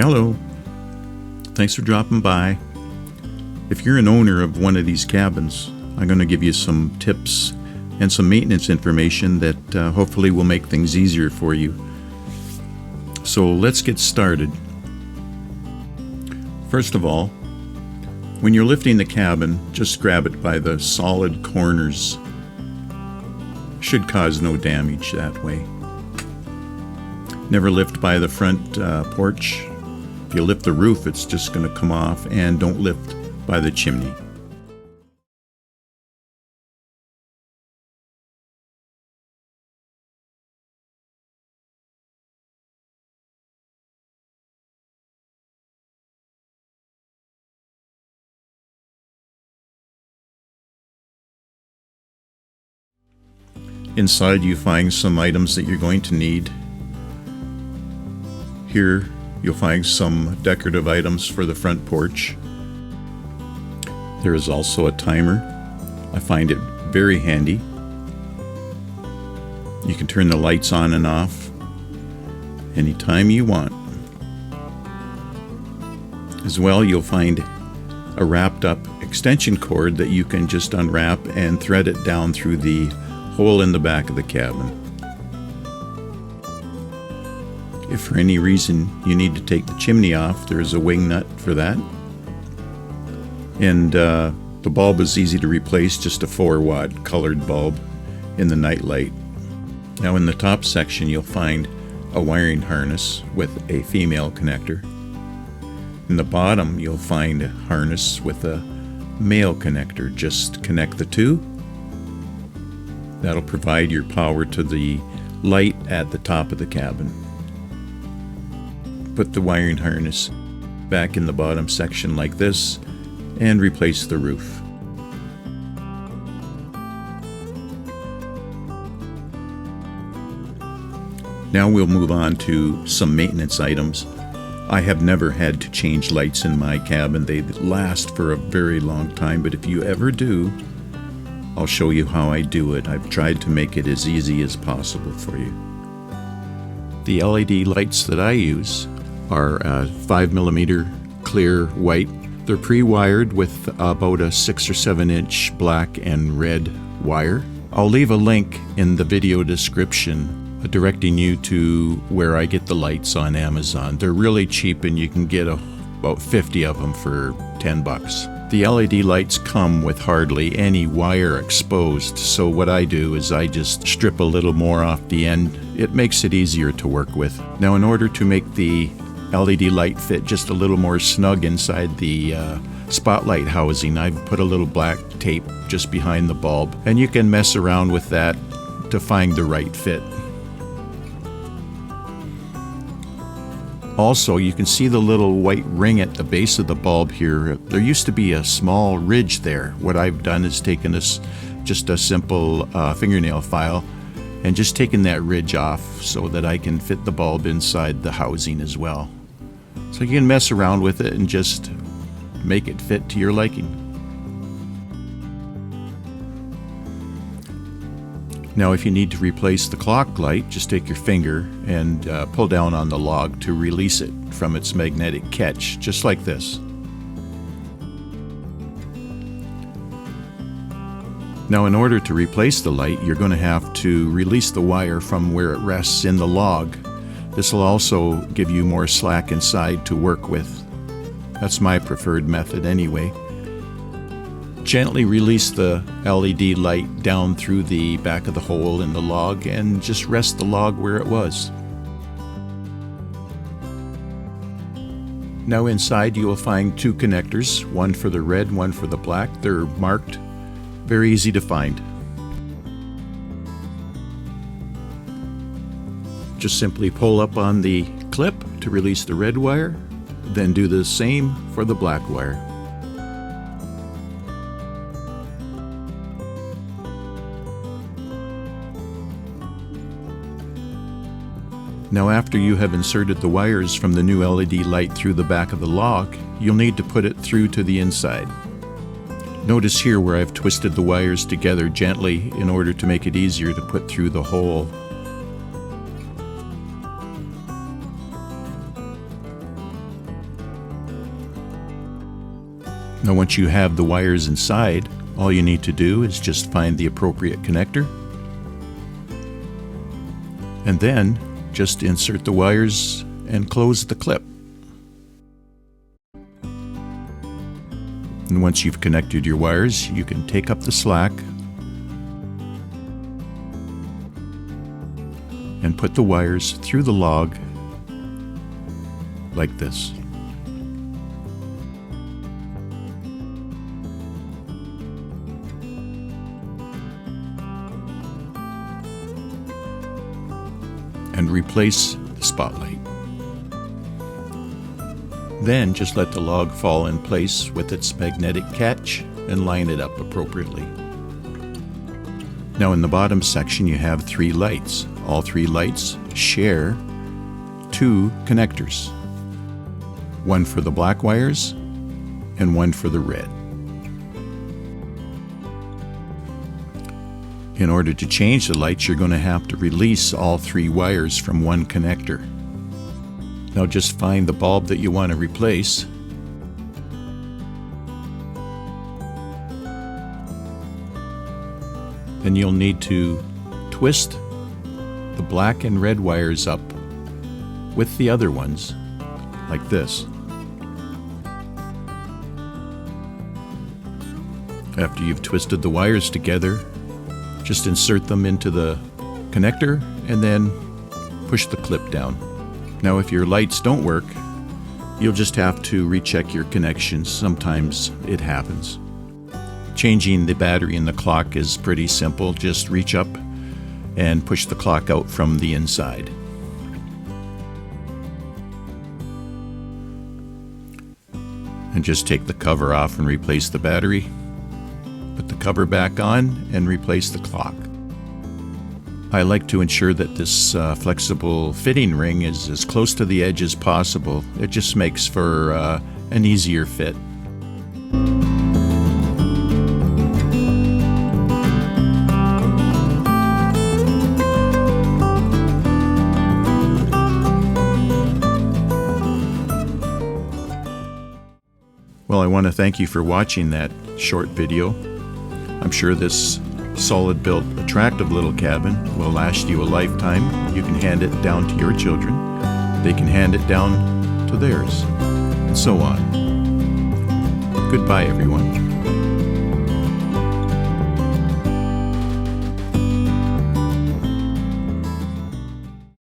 Hello. Thanks for dropping by. If you're an owner of one of these cabins, I'm going to give you some tips and some maintenance information that hopefully will make things easier for you. So let's get started. First of all, when you're lifting the cabin, just grab it by the solid corners. Should cause no damage that way. Never lift by the front porch. If you lift the roof, it's just going to come off, and don't lift by the chimney. Inside you find some items that you're going to need. Here you'll find some decorative items for the front porch. There is also a timer. I find it very handy. You can turn the lights on and off anytime you want. As well, you'll find a wrapped up extension cord that you can just unwrap and thread it down through the hole in the back of the cabin. If for any reason you need to take the chimney off, there's a wing nut for that. And the bulb is easy to replace, just a 4-watt colored bulb in the night light. Now in the top section you'll find a wiring harness with a female connector. In the bottom you'll find a harness with a male connector. Just connect the two. That'll provide your power to the light at the top of the cabin. Put the wiring harness back in the bottom section like this and replace the roof. Now we'll move on to some maintenance items. I have never had to change lights in my cabin. They last for a very long time, but if you ever do, I'll show you how I do it. I've tried to make it as easy as possible for you. The LED lights that I use are 5mm clear white. They're pre-wired with about a 6 or 7 inch black and red wire. I'll leave a link in the video description directing you to where I get the lights on Amazon. They're really cheap and you can get about 50 of them for $10. The LED lights come with hardly any wire exposed, so what I do is I just strip a little more off the end. It makes it easier to work with. Now in order to make the LED light fit just a little more snug inside the spotlight housing, I've put a little black tape just behind the bulb, and you can mess around with that to find the right fit. Also, you can see the little white ring at the base of the bulb here. There used to be a small ridge there. What I've done is taken just a simple fingernail file and just taken that ridge off so that I can fit the bulb inside the housing as well. So you can mess around with it and just make it fit to your liking. Now if you need to replace the clock light, just take your finger and pull down on the log to release it from its magnetic catch, just like this. Now in order to replace the light, you're going to have to release the wire from where it rests in the log. This will also give you more slack inside to work with. That's my preferred method anyway. Gently release the LED light down through the back of the hole in the log and just rest the log where it was. Now inside you will find 2 connectors, one for the red, one for the black. They're marked, very easy to find. Just simply pull up on the clip to release the red wire, then do the same for the black wire. Now after you have inserted the wires from the new LED light through the back of the log, you'll need to put it through to the inside. Notice here where I've twisted the wires together gently in order to make it easier to put through the hole. Now once you have the wires inside, all you need to do is just find the appropriate connector and then just insert the wires and close the clip. And once you've connected your wires, you can take up the slack and put the wires through the log like this. And replace the spotlight. Then just let the log fall in place with its magnetic catch and line it up appropriately. Now in the bottom section you have 3 lights. All 3 lights share 2 connectors. One for the black wires and one for the red. In order to change the lights, you're going to have to release all 3 wires from one connector. Now just find the bulb that you want to replace. Then you'll need to twist the black and red wires up with the other ones, like this. After you've twisted the wires together, just insert them into the connector and then push the clip down. Now if your lights don't work, you'll just have to recheck your connections. Sometimes it happens. Changing the battery in the clock is pretty simple. Just reach up and push the clock out from the inside. And just take the cover off and replace the battery. Put the cover back on and replace the clock. I like to ensure that this flexible fitting ring is as close to the edge as possible. It just makes for an easier fit. Well, I want to thank you for watching that short video. I'm sure this solid-built, attractive little cabin will last you a lifetime. You can hand it down to your children. They can hand it down to theirs, and so on. Goodbye, everyone.